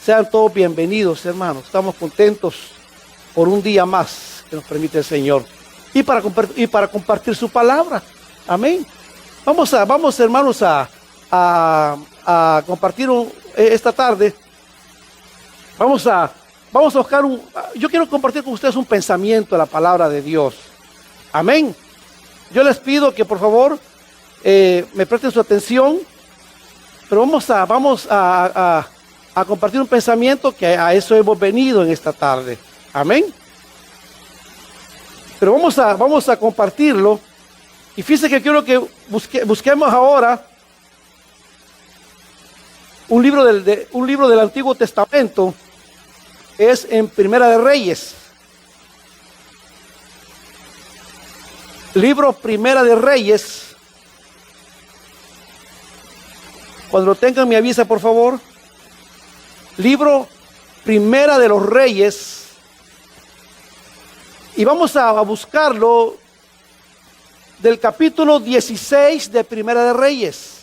Sean todos bienvenidos, hermanos. Estamos contentos por un día más que nos permite el Señor. Y para compartir su palabra. Amén. Vamos, hermanos, a compartir esta tarde. Vamos a buscar yo quiero compartir con ustedes un pensamiento de la palabra de Dios. Amén. Yo les pido que por favor me presten su atención. Pero vamos a compartir un pensamiento que a eso hemos venido en esta tarde. Amén. Pero vamos a compartirlo. Y fíjense que quiero que busquemos ahora un libro del Antiguo Testamento. Es en Primera de Reyes. Libro Primera de Reyes. Cuando lo tengan me avisa, por favor. Libro Primera de los Reyes. Y vamos a buscarlo del capítulo 16 de Primera de Reyes.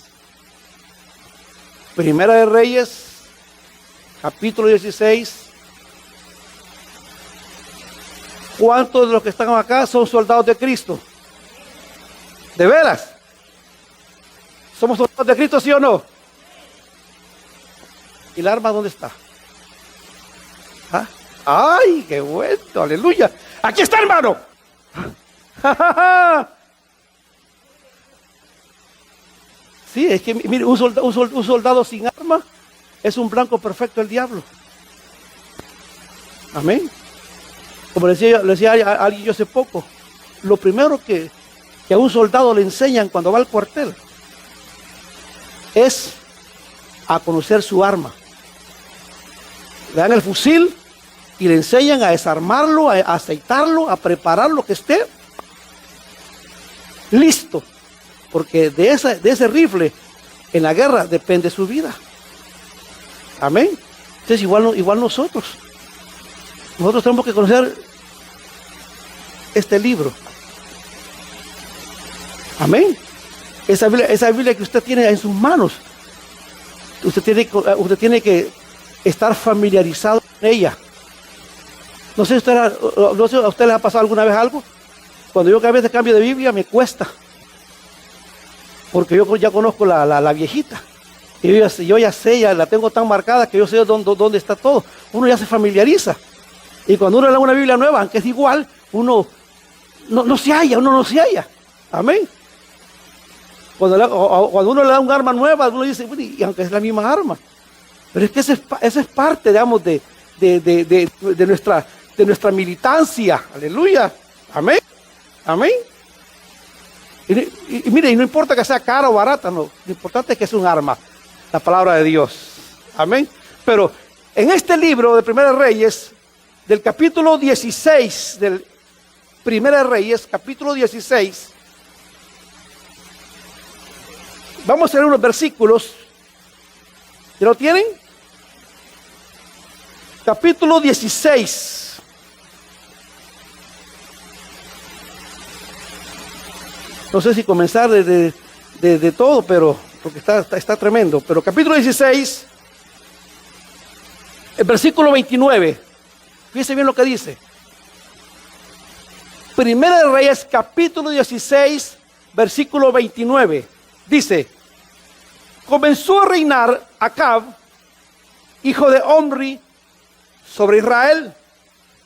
Primera de Reyes, capítulo 16. ¿Cuántos de los que están acá son soldados de Cristo? ¿De veras? ¿Somos soldados de Cristo, sí o no? ¿Y el arma dónde está? ¿Ah? ¡Ay, qué bueno! ¡Aleluya! ¡Aquí está, hermano! Sí, es que, mire, un soldado sin arma es un blanco perfecto del diablo. Amén. Como le decía a alguien yo hace poco, lo primero que a un soldado le enseñan cuando va al cuartel es a conocer su arma. Le dan el fusil y le enseñan a desarmarlo, a aceitarlo, a prepararlo, que esté listo. Porque de ese rifle en la guerra depende su vida. Amén. Entonces igual nosotros tenemos que conocer este libro. Amén. Esa Biblia que usted tiene en sus manos, usted tiene que estar familiarizado con ella. No sé si a usted les ha pasado alguna vez algo. Cuando yo cada vez cambio de Biblia me cuesta, porque yo ya conozco la viejita. Y yo ya sé, ya la tengo tan marcada que yo sé dónde está todo. Uno ya se familiariza. Y cuando uno lee una Biblia nueva, aunque es igual, uno no se halla. Amén. Cuando uno le da un arma nueva, uno dice, y aunque es la misma arma. Pero es que esa es parte, digamos, de nuestra militancia. Aleluya. Amén. Amén. Y mire, y no importa que sea cara o barata, no. Lo importante es que es un arma, la palabra de Dios. Amén. Pero en este libro de Primera de Reyes, del capítulo 16, del Primera de Reyes, capítulo 16, vamos a leer unos versículos. ¿Ya lo tienen? Capítulo 16. No sé si comenzar de todo, pero porque está tremendo. Pero capítulo 16, el versículo 29. Fíjense bien lo que dice. Primera de Reyes, capítulo 16, versículo 29. Dice: comenzó a reinar Acab, hijo de Omri, sobre Israel,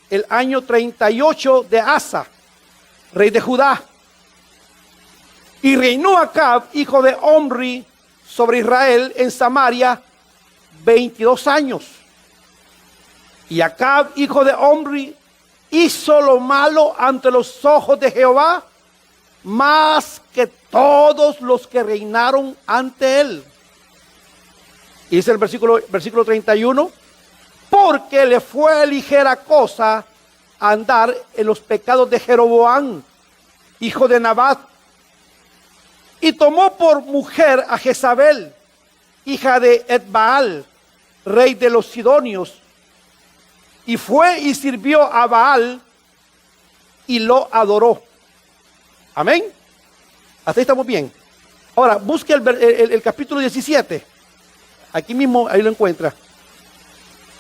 el año 38 de Asa, rey de Judá. Y reinó Acab, hijo de Omri, sobre Israel en Samaria 22 años. Y Acab, hijo de Omri, hizo lo malo ante los ojos de Jehová, más que todos los que reinaron ante él. Y dice el versículo 31, porque le fue ligera cosa andar en los pecados de Jeroboam, hijo de Nabat, y tomó por mujer a Jezabel, hija de Etbaal, rey de los Sidonios, y fue y sirvió a Baal y lo adoró. Amén. Hasta ahí estamos bien. Ahora, busque el capítulo 17. Aquí mismo, ahí lo encuentra.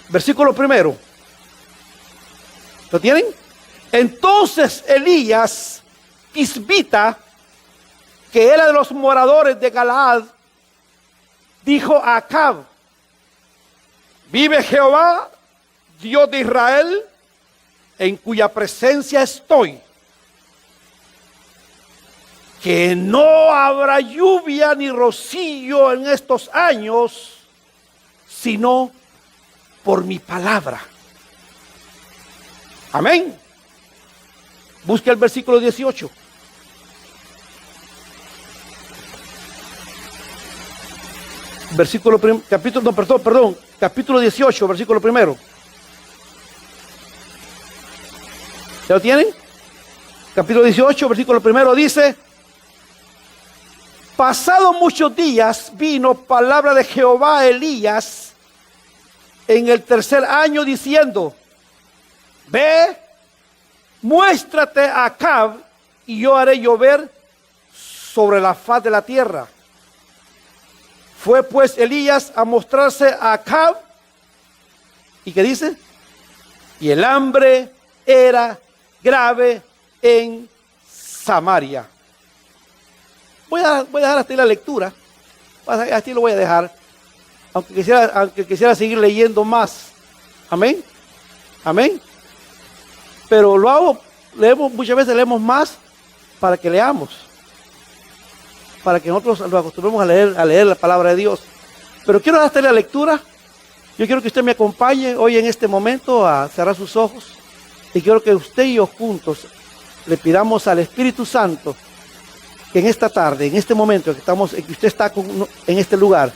Versículo primero. ¿Lo tienen? Entonces Elías, Tisbita, que era de los moradores de Galaad, dijo a Acab: vive Jehová, Dios de Israel, en cuya presencia estoy, que no habrá lluvia ni rocío en estos años, sino por mi palabra. Amén. Busque el versículo 18. Capítulo 18, versículo primero. ¿Ya lo tienen? Capítulo 18, versículo primero dice: pasado muchos días vino palabra de Jehová a Elías en el tercer año diciendo: ve, muéstrate a Acab y yo haré llover sobre la faz de la tierra. Fue pues Elías a mostrarse a Acab, ¿y qué dice? Y el hambre era grave en Samaria. Voy a dejar hasta ahí la lectura, así lo voy a dejar, aunque quisiera seguir leyendo más. Amén, amén. Pero lo hago, muchas veces leemos más para que leamos, para que nosotros nos acostumbremos a leer la palabra de Dios. Pero quiero hasta la lectura. Yo quiero que usted me acompañe hoy en este momento a cerrar sus ojos, y quiero que usted y yo juntos le pidamos al Espíritu Santo que en esta tarde, en este momento que usted está en este lugar,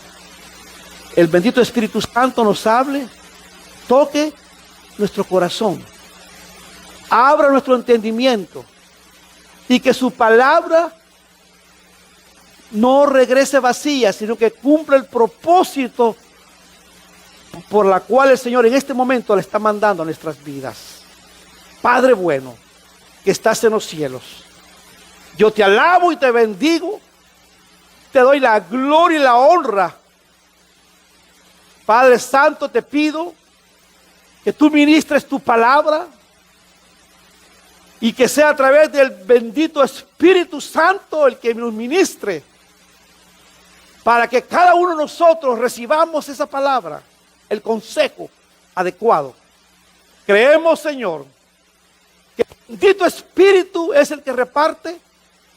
el bendito Espíritu Santo nos hable, toque nuestro corazón, abra nuestro entendimiento, y que su palabra no regrese vacía, sino que cumpla el propósito por la cual el Señor en este momento le está mandando a nuestras vidas. Padre bueno, que estás en los cielos, yo te alabo y te bendigo, te doy la gloria y la honra. Padre Santo, te pido que tú ministres tu palabra y que sea a través del bendito Espíritu Santo el que nos ministre, para que cada uno de nosotros recibamos esa palabra, el consejo adecuado. Creemos, Señor, que el bendito Espíritu es el que reparte,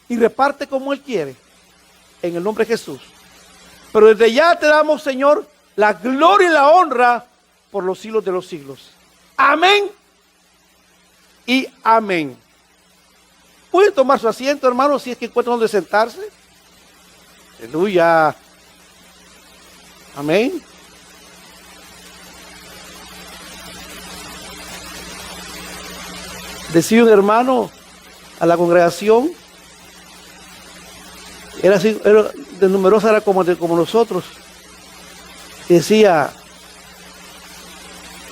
y reparte como Él quiere, en el nombre de Jesús. Pero desde ya te damos, Señor, la gloria y la honra por los siglos de los siglos. Amén y amén. ¿Pueden tomar su asiento, hermanos, si es que encuentran donde sentarse? Aleluya. Amén. Decía un hermano a la congregación, era así, era de numerosa, era como nosotros. Decía,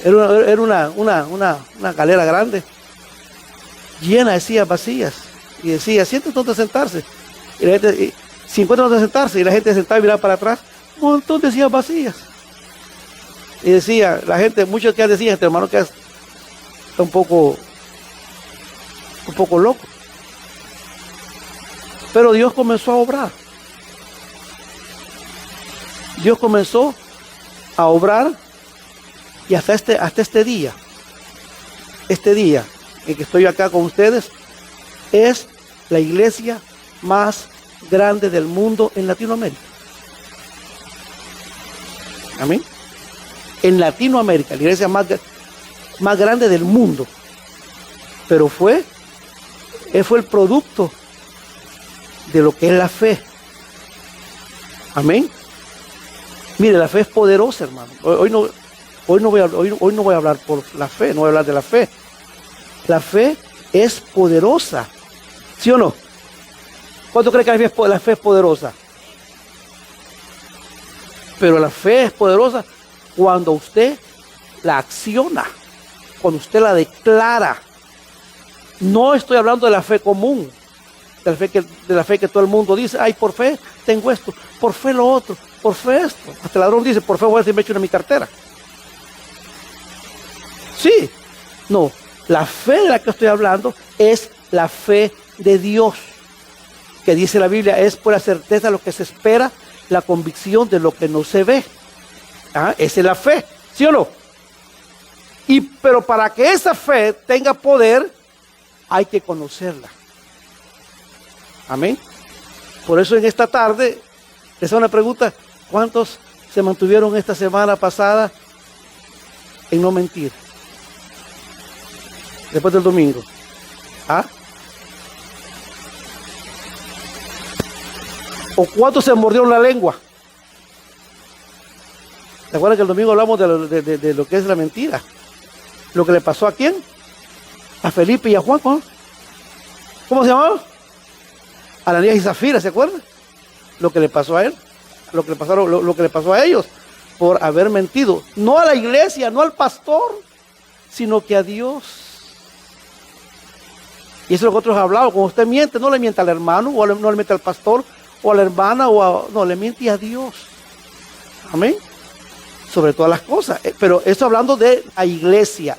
era una galera grande, llena de sillas vacías, y decía: siéntate donde sentarse. Y la gente, si encuentran donde sentarse, y la gente sentaba y miraba para atrás, un montón de sillas vacías. Y decía, la gente, muchos que decían, este hermano que está un poco loco. Pero Dios comenzó a obrar. Dios comenzó a obrar, y hasta este día en que estoy acá con ustedes, es la iglesia más grande del mundo en Latinoamérica. Amén. En Latinoamérica, la iglesia más grande del mundo. Pero fue el producto de lo que es la fe. Amén. Mire, la fe es poderosa, hermano. Hoy no voy a hablar por la fe, no voy a hablar de la fe. La fe es poderosa, ¿sí o no? ¿Cuánto cree que la fe es poderosa? Pero la fe es poderosa cuando usted la acciona, cuando usted la declara. No estoy hablando de la fe común, de la fe que todo el mundo dice: ay, por fe tengo esto, por fe lo otro, por fe esto. Hasta el ladrón dice: por fe voy a decir, me echo en mi cartera. Sí, no, la fe de la que estoy hablando es la fe de Dios, que dice la Biblia, es por la certeza de lo que se espera, la convicción de lo que no se ve. ¿Ah? Esa es la fe, ¿sí o no? Pero para que esa fe tenga poder, hay que conocerla. Amén. Por eso en esta tarde, les hago una pregunta: ¿cuántos se mantuvieron esta semana pasada en no mentir? Después del domingo. ¿Ah? ¿O cuántos se mordieron la lengua? ¿Se acuerdan que el domingo hablamos de lo que es la mentira? Lo que le pasó a quién? A Felipe y a Juan. ¿Cómo se llamaba? Ananías y Zafira, ¿se acuerdan? Lo que le pasó a él, lo que le pasó a ellos por haber mentido, no a la iglesia, no al pastor, sino que a Dios. Y eso es lo que otros han hablado. Cuando usted miente, no le miente al hermano, o no le miente al pastor, o a la hermana, no, le miente a Dios. Amén. Sobre todas las cosas. Pero esto hablando de la iglesia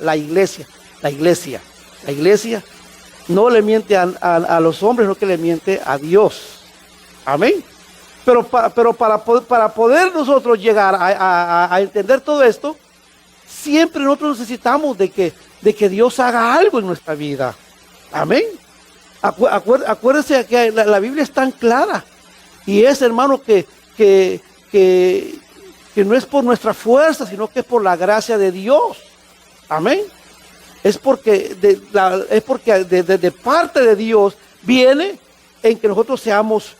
no le miente a los hombres, no, que le miente a Dios. Amén. Pero para poder nosotros llegar a entender todo esto, siempre nosotros necesitamos de que Dios haga algo en nuestra vida. Amén. Acuérdense que la Biblia es tan clara. Y es, hermano, que no es por nuestra fuerza, sino que es por la gracia de Dios. Amén. Es porque de parte de Dios viene en que nosotros seamos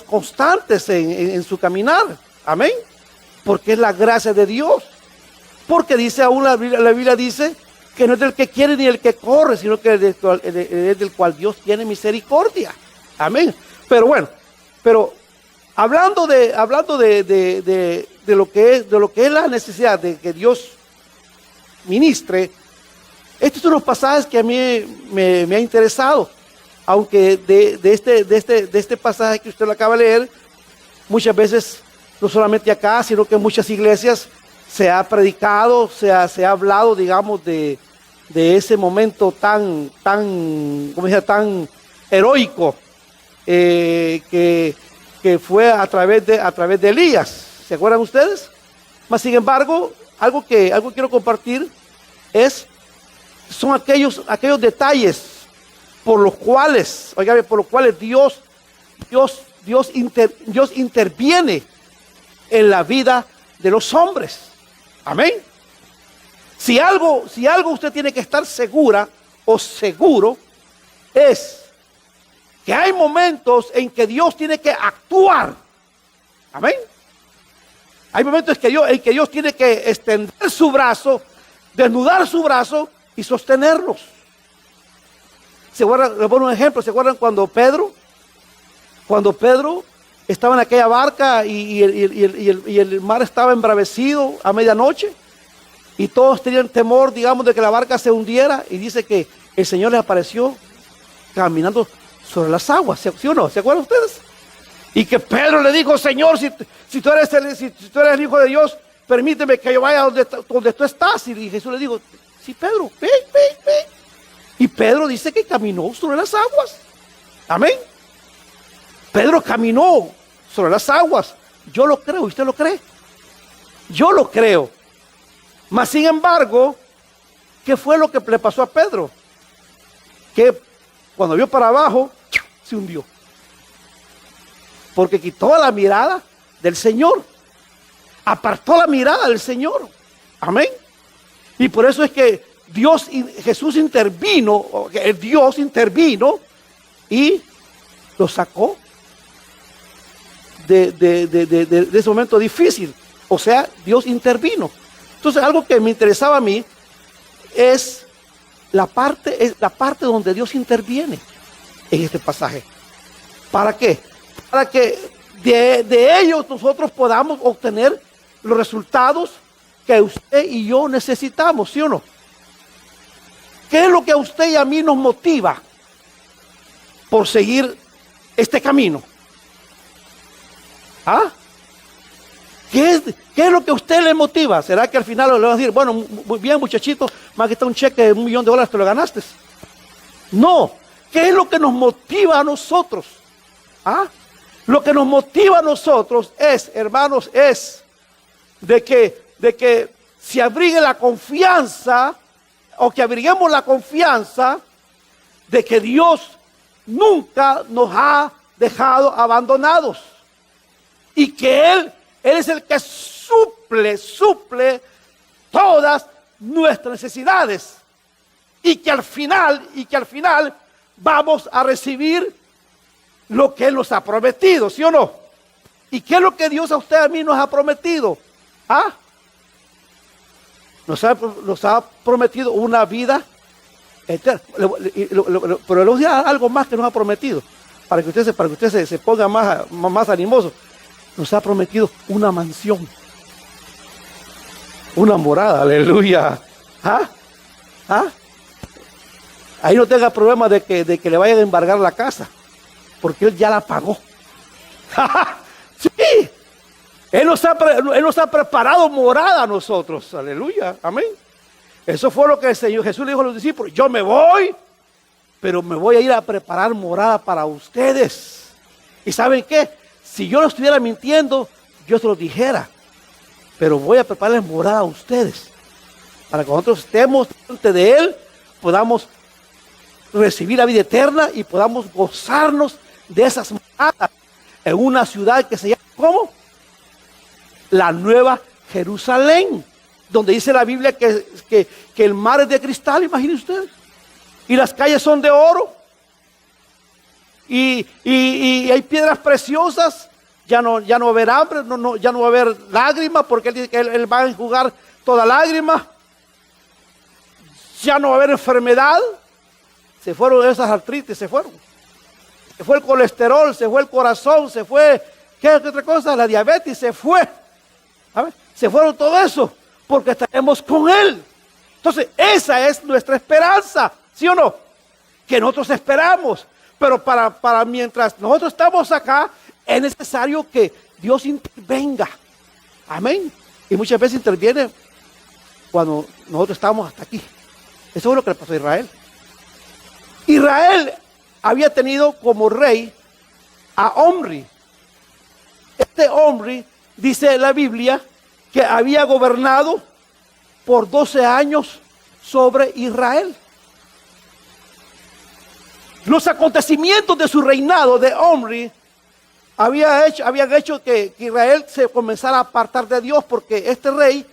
constantes en su caminar. Amén. Porque es la gracia de Dios. Porque dice aún la Biblia dice que no es del que quiere ni el que corre, sino que es del cual Dios tiene misericordia. Amén. Pero bueno, hablando de lo que es la necesidad de que Dios ministre, estos son los pasajes que a mí me ha interesado, aunque de este pasaje que usted lo acaba de leer, muchas veces, no solamente acá, sino que en muchas iglesias se ha predicado, se ha hablado, digamos, de ese momento tan heroico, que fue a través de Elías. ¿Se acuerdan ustedes? Mas sin embargo, algo que quiero compartir son aquellos detalles por los cuales Dios interviene en la vida de los hombres. Amén. Si algo usted tiene que estar segura o seguro, es que hay momentos en que Dios tiene que actuar. Amén. Hay momentos en que Dios tiene que extender su brazo, desnudar su brazo y sostenerlos. ¿Se acuerdan? Les pongo un ejemplo. ¿Se acuerdan cuando Pedro estaba en aquella barca y el mar estaba embravecido a medianoche? Y todos tenían temor, digamos, de que la barca se hundiera. Y dice que el Señor les apareció caminando sobre las aguas, ¿sí o no? ¿Se acuerdan ustedes? Y que Pedro le dijo: Señor, si tú eres el Hijo de Dios, permíteme que yo vaya donde tú estás. Y Jesús le dijo: sí, Pedro, ven. Y Pedro dice que caminó sobre las aguas. Amén. Pedro caminó sobre las aguas. Yo lo creo, ¿usted lo cree? Yo lo creo. Mas sin embargo, ¿qué fue lo que le pasó a Pedro? Que cuando vio para abajo, se hundió. Porque quitó la mirada del Señor. Apartó la mirada del Señor. Amén. Y por eso es que Dios intervino y lo sacó de ese momento difícil. O sea, Dios intervino. Entonces, algo que me interesaba a mí es la parte donde Dios interviene en este pasaje. ¿Para qué? Para que de ellos nosotros podamos obtener los resultados que usted y yo necesitamos, ¿sí o no? ¿Qué es lo que a usted y a mí nos motiva por seguir este camino? ¿Ah? ¿Qué es lo que a usted le motiva? ¿Será que al final le van a decir, bueno, muy bien muchachito, más que está un cheque de $1.000.000, te lo ganaste? No. ¿Qué es lo que nos motiva a nosotros? ¿Ah? Lo que nos motiva a nosotros es, hermanos, es de que se abrigue la confianza, o que abriguemos la confianza de que Dios nunca nos ha dejado abandonados. Y que Él es el que suple todas nuestras necesidades. Y que al final vamos a recibir lo que Él nos ha prometido, ¿sí o no? ¿Y qué es lo que Dios a usted y a mí nos ha prometido? ¿Ah? Nos ha prometido una vida eterna. Pero le voy a decir algo más que nos ha prometido, para que usted se ponga más animoso. Nos ha prometido una mansión, una morada, aleluya. ¿Ah? ¿Ah? Ahí no tenga problema de que le vayan a embargar la casa, porque Él ya la pagó. Sí, Él nos ha preparado morada a nosotros, aleluya, amén. Eso fue lo que el Señor Jesús le dijo a los discípulos: yo me voy, pero me voy a ir a preparar morada para ustedes. ¿Y saben qué? Si yo no estuviera mintiendo, yo se lo dijera, pero voy a prepararles morada a ustedes, para que nosotros estemos delante de Él, podamos recibir la vida eterna y podamos gozarnos de esas moradas en una ciudad que se llama, ¿cómo? La Nueva Jerusalén, donde dice la Biblia que el mar es de cristal, imagínense ustedes, y las calles son de oro, y hay piedras preciosas. Ya no va a haber hambre, ya no va a haber lágrimas, porque Él dice que él va a enjugar toda lágrima. Ya no va a haber enfermedad. Se fueron esas artritis, se fue el colesterol, se fue el corazón, se fue, ¿qué otra cosa? La diabetes, se fue. Se fueron todo eso, porque estaremos con Él. Entonces, esa es nuestra esperanza, ¿sí o no? Que nosotros esperamos, pero para mientras nosotros estamos acá, es necesario que Dios intervenga. Amén. Y muchas veces interviene cuando nosotros estamos hasta aquí. Eso es lo que le pasó a Israel. Israel había tenido como rey a Omri. Este Omri, dice la Biblia, que había gobernado por 12 años sobre Israel. Los acontecimientos de su reinado de Omri habían hecho que Israel se comenzara a apartar de Dios, porque este rey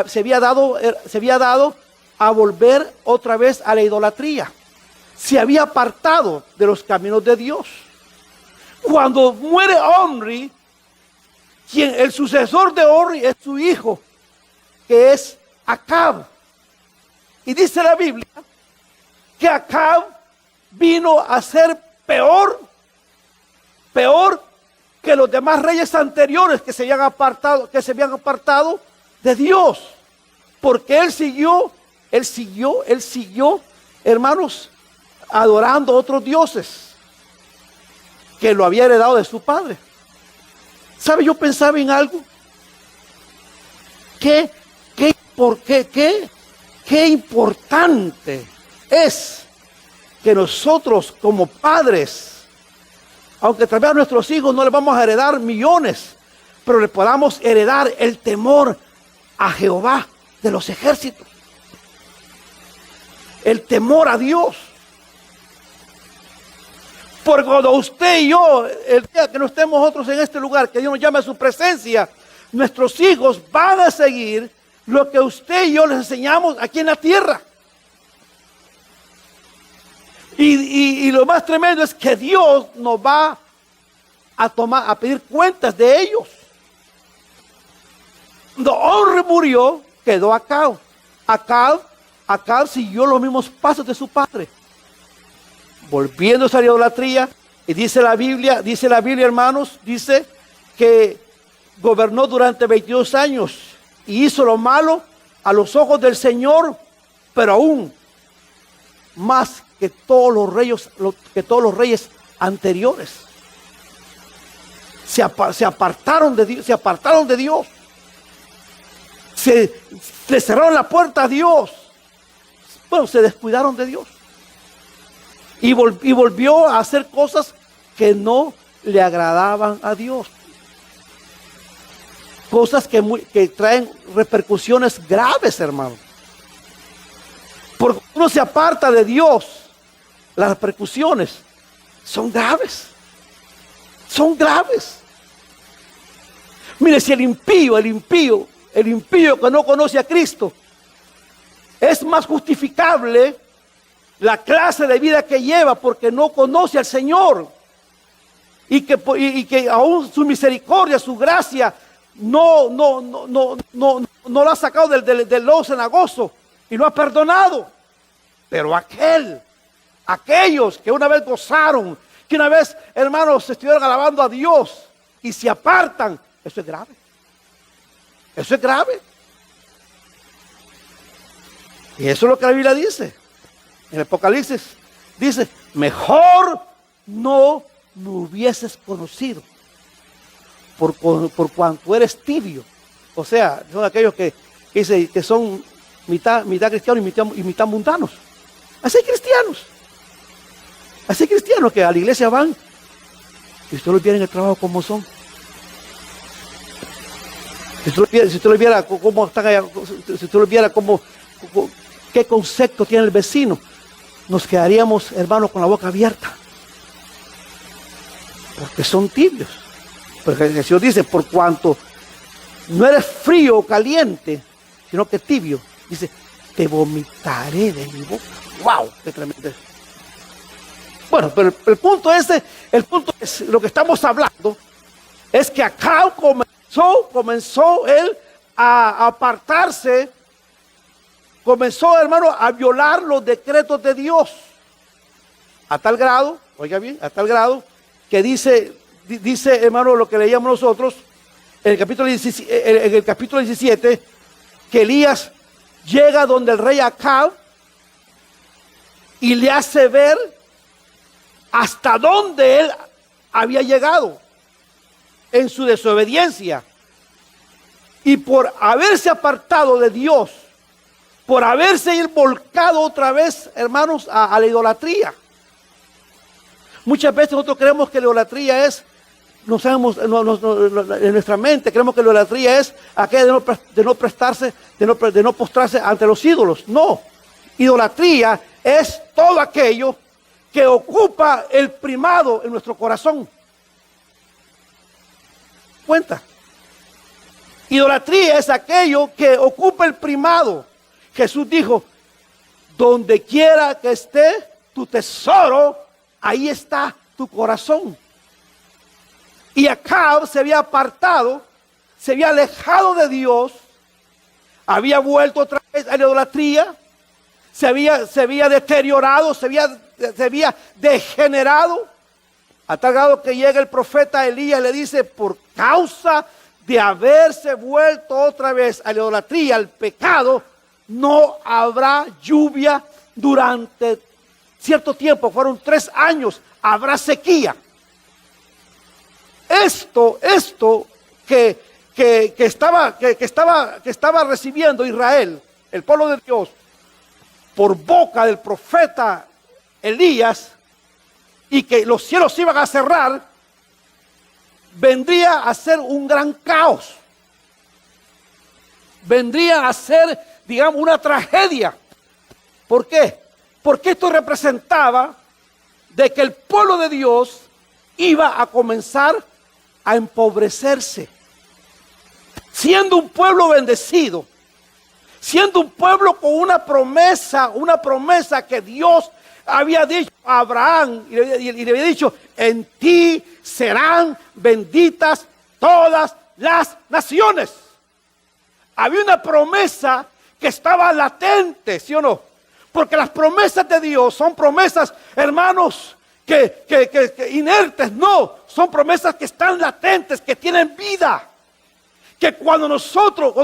se había dado a volver otra vez a la idolatría. Se había apartado de los caminos de Dios. Cuando muere Omri, el sucesor de Omri es su hijo, que es Acab. Y dice la Biblia que Acab vino a ser peor que los demás reyes anteriores que se habían apartado de Dios, porque él siguió, hermanos, adorando a otros dioses que lo había heredado de su padre. ¿Sabe? Yo pensaba en algo. Qué importante es que nosotros como padres, aunque tal vez a nuestros hijos no les vamos a heredar millones, pero le podamos heredar el temor a Jehová de los ejércitos, el temor a Dios. Porque cuando usted y yo, el día que no estemos nosotros en este lugar, que Dios nos llame a su presencia, nuestros hijos van a seguir lo que usted y yo les enseñamos aquí en la tierra. Y lo más tremendo es que Dios nos va a pedir cuentas de ellos. Cuando Omri murió, quedó Acab. Acab siguió los mismos pasos de su padre, volviéndose a la idolatría. Y dice la Biblia, hermanos, dice que gobernó durante 22 años y hizo lo malo a los ojos del Señor, pero aún más que todos los reyes anteriores. Se apartaron de Dios. le cerraron la puerta a Dios. Bueno, se descuidaron de Dios. Y volvió a hacer cosas que no le agradaban a Dios. Cosas que traen repercusiones graves, hermano. Porque uno se aparta de Dios, las repercusiones son graves. Son graves. Mire, si el impío que no conoce a Cristo, es más justificable la clase de vida que lleva porque no conoce al Señor. Y que aún su misericordia, su gracia, no lo ha sacado del lodo cenagoso y lo ha perdonado. Pero aquellos que una vez gozaron, que una vez, hermanos, estuvieron alabando a Dios y se apartan, eso es grave. Eso es grave. Y eso es lo que la Biblia dice. En el Apocalipsis dice, mejor no me hubieses conocido por cuanto eres tibio. O sea, son aquellos que son mitad cristianos y mitad mundanos. Así hay cristianos. Así hay cristianos que a la iglesia van y usted los viera en el trabajo como son. Si usted lo viera cómo están allá, si usted lo viera qué concepto tiene el vecino, nos quedaríamos, hermanos, con la boca abierta. Porque son tibios. Porque el Señor dice, por cuanto no eres frío o caliente, sino que tibio, dice, te vomitaré de mi boca. ¡Wow! ¡Qué tremendo! Bueno, pero el punto es, lo que estamos hablando, es que acá comenzó él a apartarse, comenzó, hermano, a violar los decretos de Dios. A tal grado, oiga bien, a tal grado, que dice, hermano, lo que leíamos nosotros, en el capítulo 17, que Elías llega donde el rey Acab y le hace ver hasta dónde él había llegado en su desobediencia. Y por haberse apartado de Dios, por haberse volcado otra vez, hermanos, a la idolatría. Muchas veces nosotros creemos que la idolatría es, en nuestra mente creemos que la idolatría es aquella de no postrarse ante los ídolos. No, idolatría es todo aquello que ocupa el primado en nuestro corazón. Cuenta. Idolatría es aquello que ocupa el primado. Jesús dijo, donde quiera que esté tu tesoro, ahí está tu corazón. Y Acab se había apartado, se había alejado de Dios, había vuelto otra vez a la idolatría, se había deteriorado, se había degenerado, a tal grado que llega el profeta Elías y le dice, por causa de haberse vuelto otra vez a la idolatría, al pecado, no habrá lluvia durante cierto tiempo, fueron 3 años, habrá sequía. Esto que estaba recibiendo Israel, el pueblo de Dios, por boca del profeta Elías, y que los cielos se iban a cerrar, vendría a ser un gran caos. Vendría a ser, digamos, una tragedia. ¿Por qué? Porque esto representaba de que el pueblo de Dios iba a comenzar a empobrecerse. Siendo un pueblo bendecido, siendo un pueblo con una promesa que Dios había dicho a Abraham y le había dicho, en ti serán benditas todas las naciones. Había una promesa que estaba latente, ¿sí o no? Porque las promesas de Dios son promesas, hermanos, que inertes, no, son promesas que están latentes, que tienen vida. Que cuando nosotros,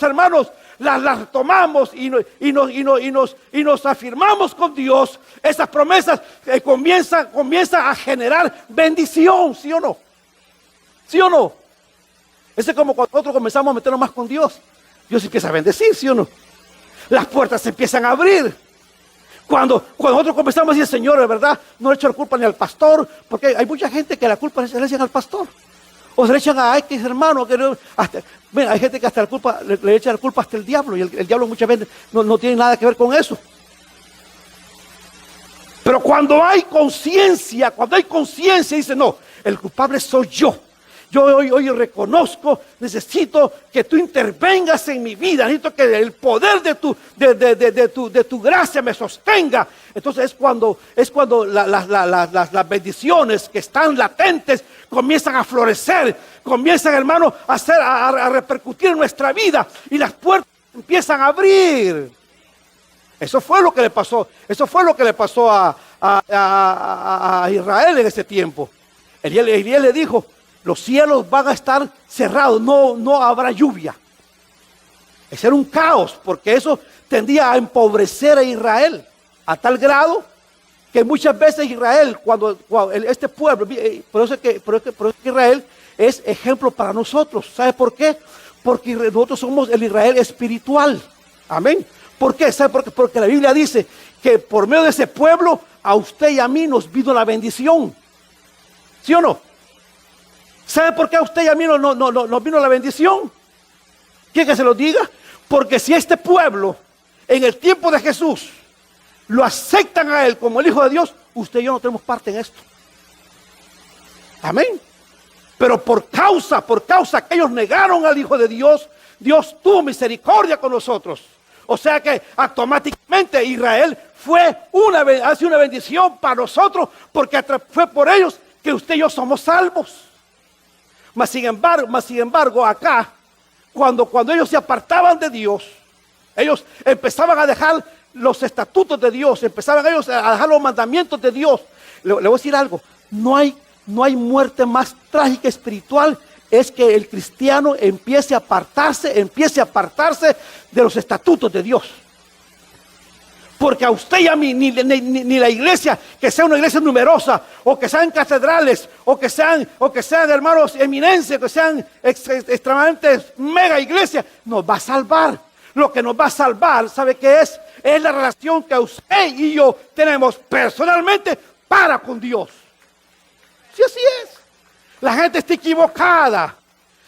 hermanos, las tomamos y nos afirmamos con Dios, esas promesas comienzan a generar bendición, ¿sí o no? ¿Sí o no? Es como cuando nosotros comenzamos a meternos más con Dios. Dios empieza a bendecir, ¿sí o no? Las puertas se empiezan a abrir. Cuando nosotros comenzamos a decir, Señor, de verdad, no le echo la culpa ni al pastor, porque hay mucha gente que la culpa se le echan al pastor. O se le echan a X hermano. Mira, hay gente que hasta la culpa, le echa la culpa hasta el diablo, y el diablo muchas veces no tiene nada que ver con eso. Pero cuando hay conciencia, dice, no, el culpable soy yo. Yo hoy reconozco, necesito que tú intervengas en mi vida, necesito que el poder de tu gracia me sostenga. Entonces es cuando las bendiciones que están latentes comienzan a florecer, comienzan, hermano, a repercutir en nuestra vida, y las puertas empiezan a abrir. Eso fue lo que le pasó a Israel en ese tiempo. Elías le dijo, los cielos van a estar cerrados, no habrá lluvia. Ese era un caos, porque eso tendía a empobrecer a Israel a tal grado que muchas veces Israel, cuando este pueblo, por eso que Israel es ejemplo para nosotros. ¿Sabe por qué? Porque nosotros somos el Israel espiritual. Amén. ¿Por qué? ¿Sabe por qué? Porque la Biblia dice que por medio de ese pueblo a usted y a mí nos vino la bendición. ¿Sí o no? ¿Sabe por qué a usted y a mí nos vino la bendición? ¿Quiere que se lo diga? Porque si este pueblo, en el tiempo de Jesús, lo aceptan a Él como el Hijo de Dios, usted y yo no tenemos parte en esto. Amén. Pero por causa que ellos negaron al Hijo de Dios, Dios tuvo misericordia con nosotros. O sea que automáticamente Israel hace una bendición para nosotros, porque fue por ellos que usted y yo somos salvos. Mas sin embargo, acá, cuando ellos se apartaban de Dios, ellos empezaban a dejar los estatutos de Dios, empezaban ellos a dejar los mandamientos de Dios. Le voy a decir algo, no hay muerte más trágica espiritual, es que el cristiano empiece a apartarse de los estatutos de Dios. Porque a usted y a mí, ni la iglesia, que sea una iglesia numerosa, o que sean catedrales, o que sean hermanos eminencia, que sean extremadamente mega iglesias, nos va a salvar. Lo que nos va a salvar, ¿sabe qué es? Es la relación que usted y yo tenemos personalmente para con Dios. Sí, así es. La gente está equivocada.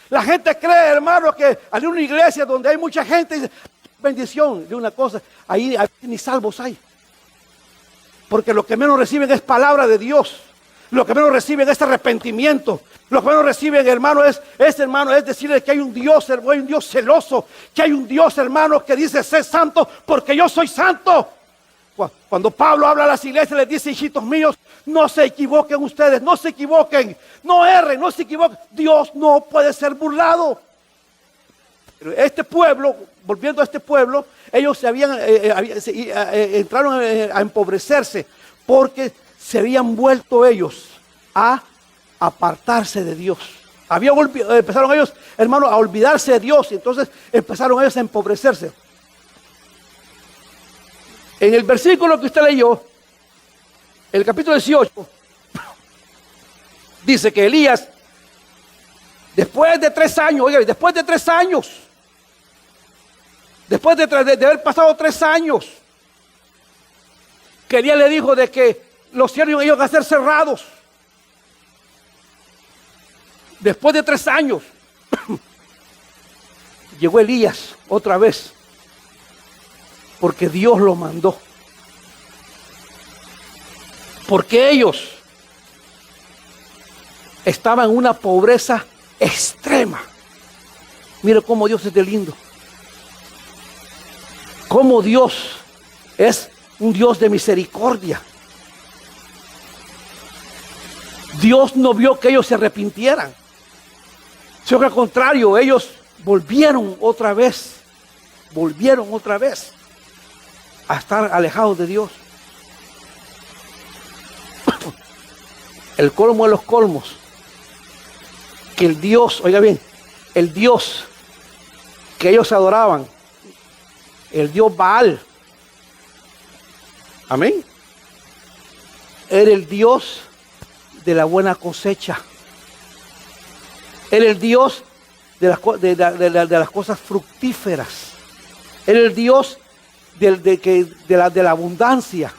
La gente cree, hermano, que hay una iglesia donde hay mucha gente, dice, bendición de una cosa, ahí ni salvos hay, porque lo que menos reciben es palabra de Dios, lo que menos reciben es arrepentimiento, lo que menos reciben, hermano, es decirle que hay un Dios celoso, que hay un Dios, hermano, que dice, sé santo porque yo soy santo. Cuando Pablo habla a las iglesias, les dice, hijitos míos, no se equivoquen ustedes, no se equivoquen, no erren, no se equivoquen. Dios no puede ser burlado. Pero este pueblo, volviendo a este pueblo, ellos entraron a empobrecerse porque se habían vuelto ellos a apartarse de Dios. Empezaron ellos, hermano, a olvidarse de Dios, y entonces empezaron ellos a empobrecerse. En el versículo que usted leyó, el capítulo 18, dice que Elías, después de 3 años, después de haber pasado 3 años, que Elías le dijo de que los cielos iban a ser cerrados. Después de 3 años, llegó Elías otra vez, porque Dios lo mandó. Porque ellos estaban en una pobreza extrema. Mire cómo Dios es de lindo. Cómo Dios es un Dios de misericordia. Dios no vio que ellos se arrepintieran, sino que al contrario, ellos volvieron otra vez a estar alejados de Dios. El colmo de los colmos, que el Dios, oiga bien, el Dios que ellos adoraban, el Dios Baal, amén, era el Dios de la buena cosecha, era el Dios de las cosas fructíferas. Él es el Dios de la abundancia.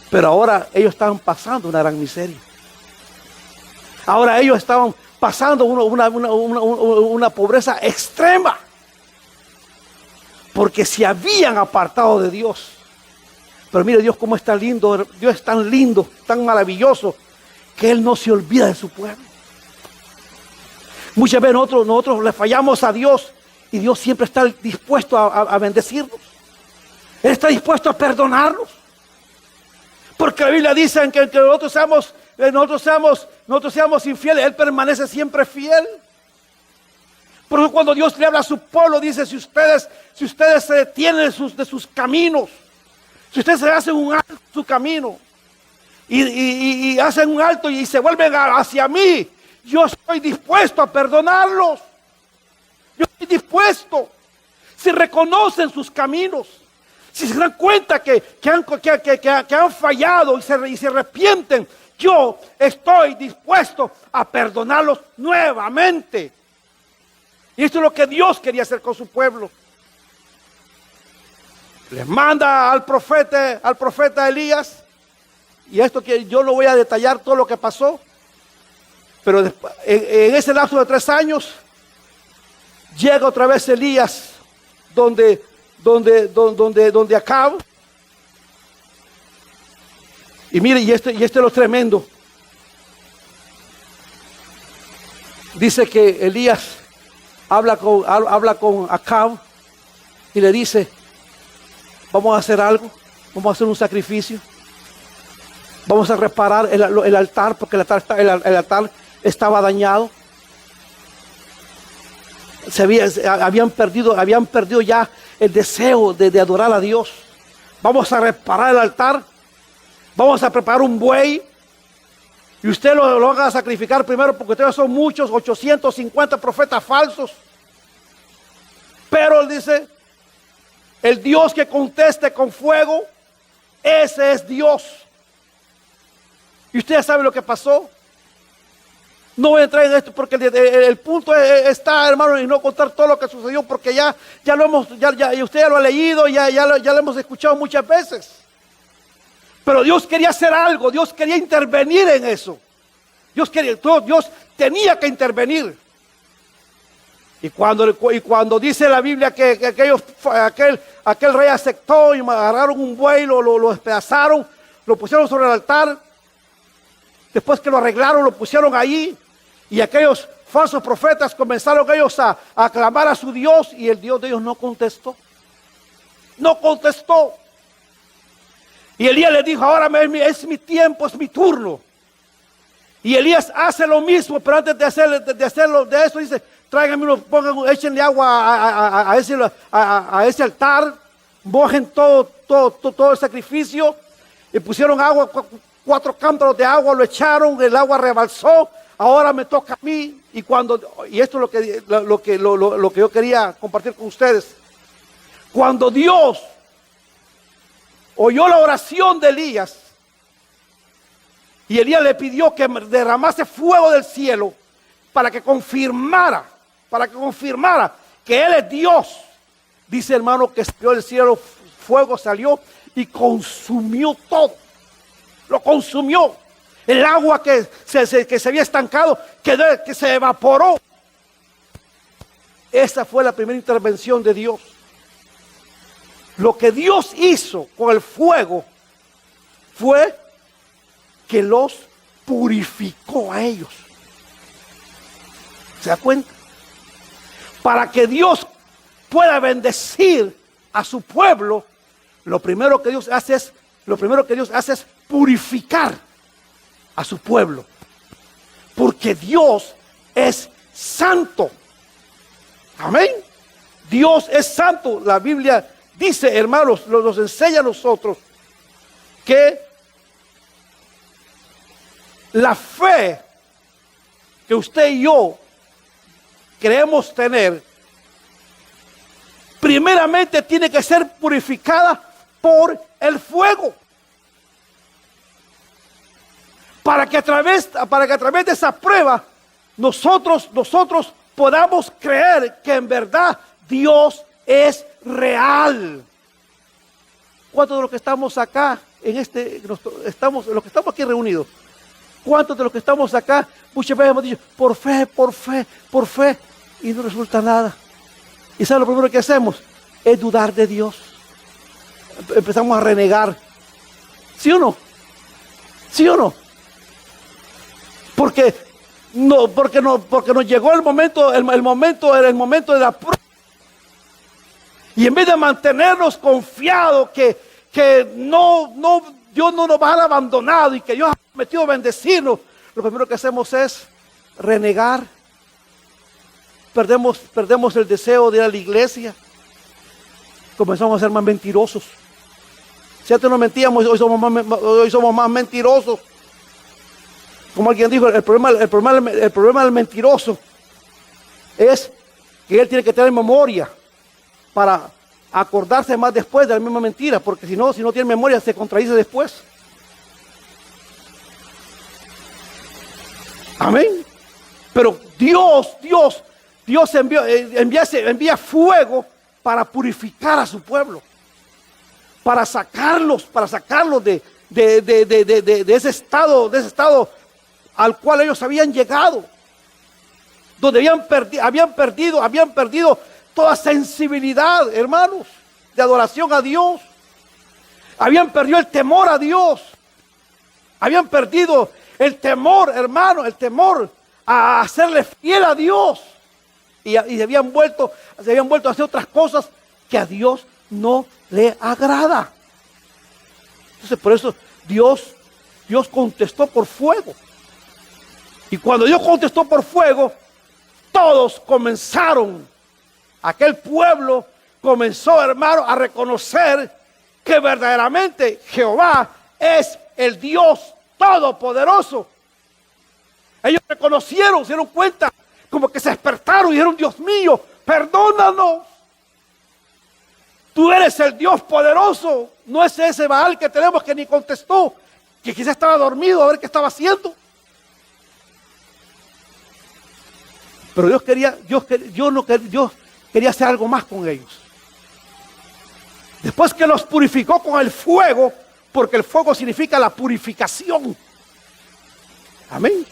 Pero ahora ellos estaban pasando una gran miseria. Ahora ellos estaban pasando una pobreza extrema. Porque se habían apartado de Dios. Pero mire Dios cómo está lindo. Dios es tan lindo, tan maravilloso, que Él no se olvida de su pueblo. Muchas veces nosotros le fallamos a Dios y Dios siempre está dispuesto a bendecirnos. Él está dispuesto a perdonarnos. Porque la Biblia dice que nosotros seamos infieles, Él permanece siempre fiel. Por eso cuando Dios le habla a su pueblo, dice, si ustedes se detienen de sus caminos, si ustedes se hacen un alto en su camino, y hacen un alto y se vuelven hacia mí, yo estoy dispuesto a perdonarlos. Yo estoy dispuesto. Si reconocen sus caminos, si se dan cuenta que han fallado y se arrepienten, yo estoy dispuesto a perdonarlos nuevamente. Y esto es lo que Dios quería hacer con su pueblo. Les manda al profeta Elías. Y esto que yo no voy a detallar todo lo que pasó. Pero después, en ese lapso de 3 años, llega otra vez Elías donde Acab. Y mire, y este es lo tremendo. Dice que Elías habla con Acab y le dice, vamos a hacer algo, vamos a hacer un sacrificio, vamos a reparar el altar, porque el altar estaba dañado. Habían perdido ya el deseo de adorar a Dios. Vamos a reparar el altar, vamos a preparar un buey, y usted lo haga sacrificar primero, porque ustedes son muchos, 850 profetas falsos. Pero él dice, el Dios que conteste con fuego, ese es Dios. Y ustedes saben lo que pasó. No voy a entrar en esto porque el punto está, hermano, y no contar todo lo que sucedió, porque ya usted ya lo ha leído, ya lo hemos escuchado muchas veces. Pero Dios quería hacer algo, Dios quería intervenir en eso. Dios tenía que intervenir. Y cuando dice la Biblia que aquel rey aceptó y agarraron un buey, lo despedazaron, lo pusieron sobre el altar. Después que lo arreglaron, lo pusieron ahí. Y aquellos falsos profetas comenzaron ellos a clamar a su Dios, y el Dios de ellos no contestó. No contestó. Y Elías le dijo, ahora es mi tiempo, es mi turno. Y Elías hace lo mismo, pero antes de hacerlo de eso, dice, tráiganme échenle agua a ese altar, mojen todo el sacrificio, y pusieron agua, 4 cántaros de agua, lo echaron, el agua rebalsó. Ahora me toca a mí. Y esto es lo que yo quería compartir con ustedes. Cuando Dios oyó la oración de Elías, y Elías le pidió que derramase fuego del cielo para que confirmara que Él es Dios. Dice, hermano, que salió del cielo, fuego salió y consumió todo. Lo consumió. El agua que se había estancado, que se evaporó. Esa fue la primera intervención de Dios. Lo que Dios hizo con el fuego fue que los purificó a ellos. ¿Se da cuenta? Para que Dios pueda bendecir a su pueblo, lo primero que Dios hace es purificar a su pueblo. Porque Dios es santo. Amén. Dios es santo. La Biblia dice, hermanos, nos enseña a nosotros que la fe que usted y yo creemos tener, primeramente tiene que ser purificada por el fuego. Para que a través de esa prueba nosotros podamos creer que en verdad Dios es real. ¿Cuántos de los que estamos acá, los que estamos aquí reunidos, cuántos de los que estamos acá, muchas veces hemos dicho, por fe, por fe, por fe, y no resulta nada? ¿Y saben lo primero que hacemos? Es dudar de Dios. Empezamos a renegar. ¿Sí o no? ¿Sí o no? Porque nos llegó el momento de la prueba. Y en vez de mantenernos confiados que Dios no nos va a dejar abandonado y que Dios ha prometido bendecirnos, lo primero que hacemos es renegar. Perdemos el deseo de ir a la iglesia. Comenzamos a ser más mentirosos. Si antes no mentíamos, hoy somos más mentirosos. Como alguien dijo, el problema del mentiroso es que él tiene que tener memoria para acordarse más después de la misma mentira, porque si no tiene memoria se contradice después. Amén. Pero Dios envía fuego para purificar a su pueblo, para sacarlos de ese estado al cual ellos habían llegado, donde habían perdido toda sensibilidad, hermanos, de adoración a Dios. Habían perdido el temor a Dios. Habían perdido el temor, hermano, el temor a hacerle fiel a Dios. Y se habían vuelto a hacer otras cosas que a Dios no le agrada. Entonces, por eso Dios contestó por fuego. Y cuando Dios contestó por fuego, todos comenzaron. Aquel pueblo comenzó, hermano, a reconocer que verdaderamente Jehová es el Dios Todopoderoso. Ellos reconocieron, se dieron cuenta, como que se despertaron y dijeron, Dios mío, perdónanos. Tú eres el Dios poderoso. No es ese Baal que tenemos que ni contestó, que quizás estaba dormido a ver qué estaba haciendo. Pero Dios quería hacer algo más con ellos. Después que los purificó con el fuego, porque el fuego significa la purificación. Amén.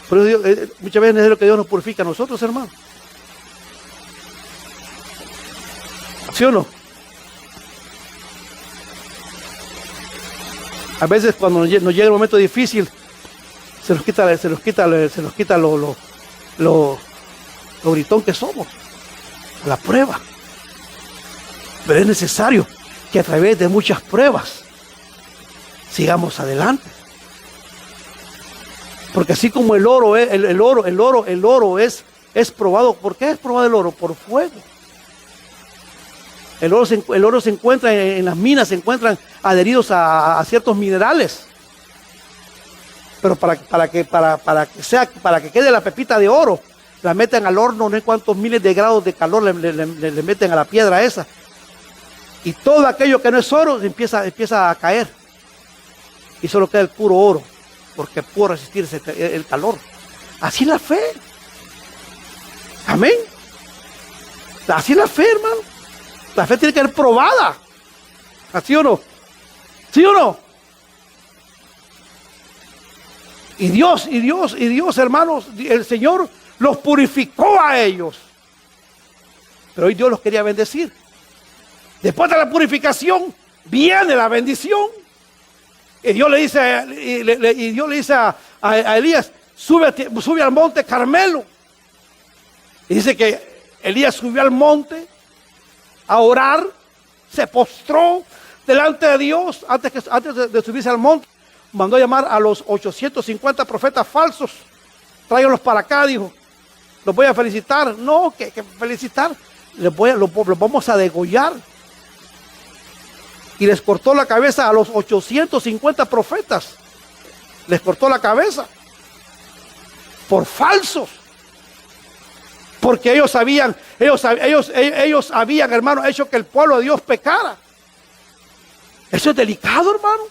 Por eso muchas veces es lo que Dios nos purifica a nosotros, hermanos. ¿Sí o no? A veces cuando nos llega el momento difícil, se nos quita lo gritón que somos, la prueba. Pero es necesario que a través de muchas pruebas sigamos adelante. Porque así como el oro es probado. ¿Por qué es probado el oro? Por fuego. El oro se encuentra en las minas, se encuentran adheridos a ciertos minerales. Pero para que quede la pepita de oro, la meten al horno, no sé cuántos miles de grados de calor le meten a la piedra esa. Y todo aquello que no es oro empieza a caer. Y solo queda el puro oro, porque puede resistir el calor. Así es la fe. Amén. Así es la fe, hermano. La fe tiene que ser probada. ¿Así o no? ¿Sí o no? Y Dios, hermanos, el Señor los purificó a ellos. Pero hoy Dios los quería bendecir. Después de la purificación viene la bendición. Y Dios le dice a Elías, sube al monte Carmelo. Y dice que Elías subió al monte a orar, se postró delante de Dios antes de subirse al monte. Mandó a llamar a los 850 profetas falsos. Tráiganlos para acá, dijo. Los voy a felicitar. No, que felicitar. Los vamos a degollar. Y les cortó la cabeza a los 850 profetas. Les cortó la cabeza. Por falsos. Porque ellos habían, hermano, hecho que el pueblo de Dios pecara. Eso es delicado, hermano.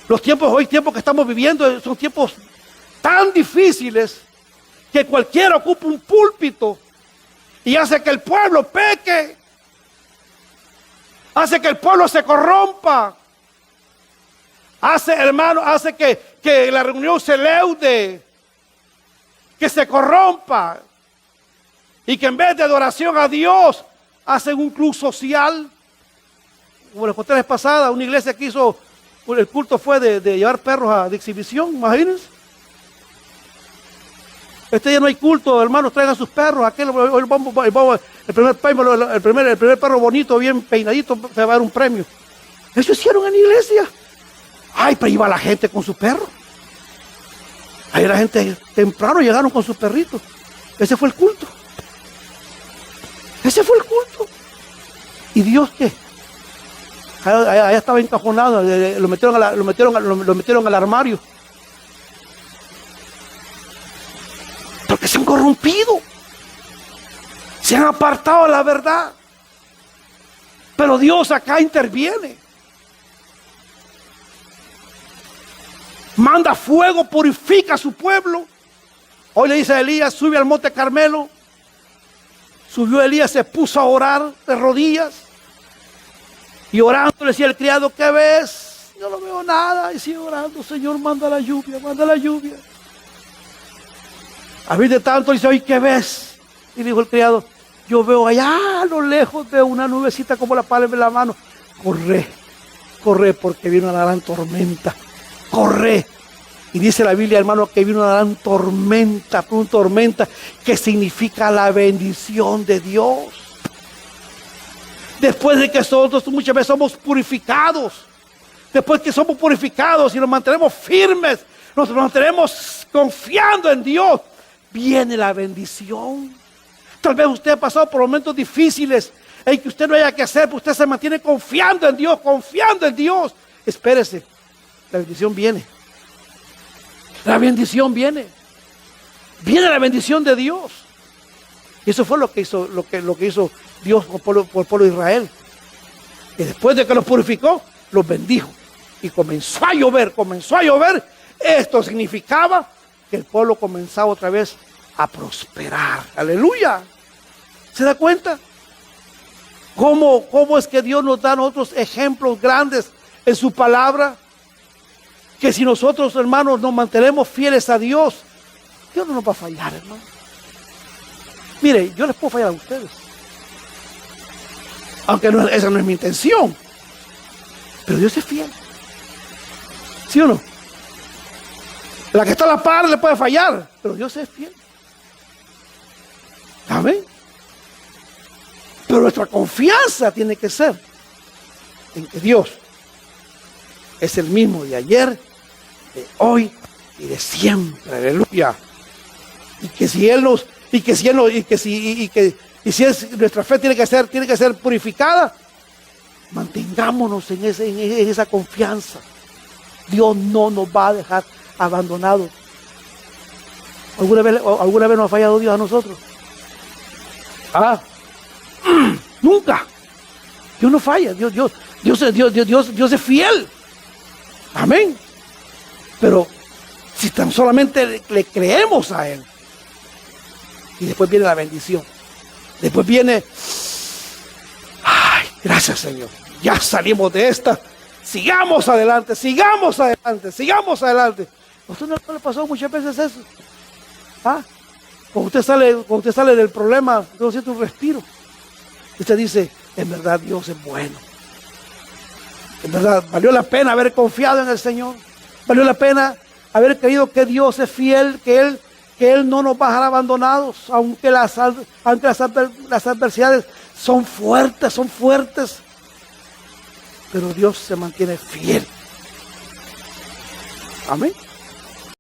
Los tiempos que estamos viviendo son tiempos tan difíciles que cualquiera ocupe un púlpito y hace que el pueblo peque, hace que el pueblo se corrompa, hace, hermano, hace que la reunión se leude, que se corrompa, y que en vez de adoración a Dios hacen un club social. Como les conté la vez pasada, una iglesia que hizo, el culto fue de llevar perros de exhibición, imagínense. Este día no hay culto, hermanos, traigan sus perros. Aquel, el primer perro bonito, bien peinadito, se va a dar un premio. Eso hicieron en la iglesia. Ay, pero iba la gente con su perro. Ahí la gente temprano llegaron con sus perritos. Ese fue el culto. Ese fue el culto. ¿Y Dios qué? Allá estaba encajonado, lo metieron al armario. Porque se han corrompido, se han apartado de la verdad. Pero Dios acá interviene. Manda fuego, purifica a su pueblo. Hoy le dice a Elías, sube al monte Carmelo. Subió Elías, se puso a orar de rodillas. Y orando le decía el criado, ¿qué ves? Yo no veo nada. Y sigue orando, Señor, manda la lluvia, manda la lluvia. A mí de tanto dice, oye, ¿qué ves? Y dijo el criado, yo veo allá a lo lejos de una nubecita como la palma de la mano. Corre, corre porque viene una gran tormenta. Corre. Y dice la Biblia, hermano, que vino una gran tormenta que significa la bendición de Dios. Después de que nosotros muchas veces somos purificados, después que somos purificados y nos mantenemos firmes, nos mantenemos confiando en Dios, viene la bendición. Tal vez usted ha pasado por momentos difíciles en que usted no haya que hacer, pero usted se mantiene confiando en Dios, confiando en Dios. Espérese, la bendición viene. La bendición viene. Viene la bendición de Dios. Y eso fue lo que hizo Dios por el pueblo de Israel. Y después de que los purificó, los bendijo. Y comenzó a llover. Esto significaba que el pueblo comenzaba otra vez a prosperar. Aleluya. ¿Se da cuenta? ¿Cómo es que Dios nos da otros ejemplos grandes en su palabra? Que si nosotros, hermanos, nos mantenemos fieles a Dios, Dios no nos va a fallar, hermano. Mire, yo les puedo fallar a ustedes. Aunque esa no es mi intención. Pero Dios es fiel. ¿Sí o no? La que está a la par le puede fallar, pero Dios es fiel. ¿Amén? Pero nuestra confianza tiene que ser en que Dios es el mismo de ayer, de hoy y de siempre. Aleluya. Y que si nuestra fe tiene que ser purificada, mantengámonos en esa confianza. Dios no nos va a dejar abandonados. ¿Alguna vez nos ha fallado Dios a nosotros? Nunca. Dios no falla. Dios es fiel. Amén. Pero si tan solamente le creemos a Él, y después viene la bendición, después viene, ay, gracias Señor, ya salimos de esta, sigamos adelante. ¿A usted no le pasó muchas veces eso? Cuando usted sale del problema, usted siente un respiro. Usted dice, en verdad Dios es bueno. En verdad, valió la pena haber confiado en el Señor. Valió la pena haber creído que Dios es fiel, que Él no nos va a dejar abandonados, aunque las adversidades son fuertes. Pero Dios se mantiene fiel. Amén.